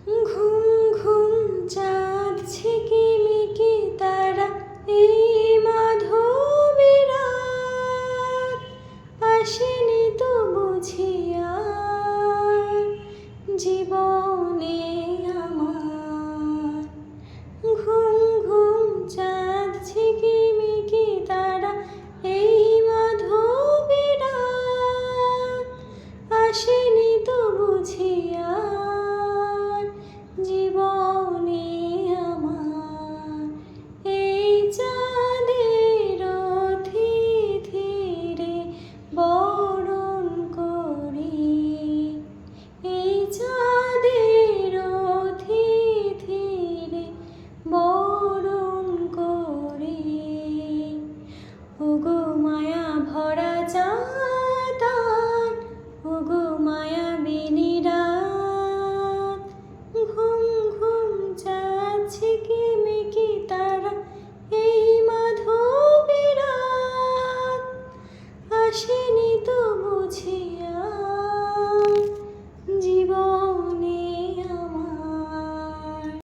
ঘুম ঘুম চাঁদ ঝিকিমিকি তারা, এই মাধবী রাত আসেনি তো বুঝি আর জীবনে আমার। ঘুম ঘুম চাঁদ ঝিকিমিকি তারা, এই মাধবী রাত আসেনি তো বুঝি আর জীবনে আমার। এই চাঁদের অতিথিরে বরণ করি, এই চাঁদের অতিথিরে বরণ করি। ওগো মায়া ভরা চাঁদ, ওগো মায়াবিনী রাত, ঘুম ঘুম চাঁদ ঝিকিমিকি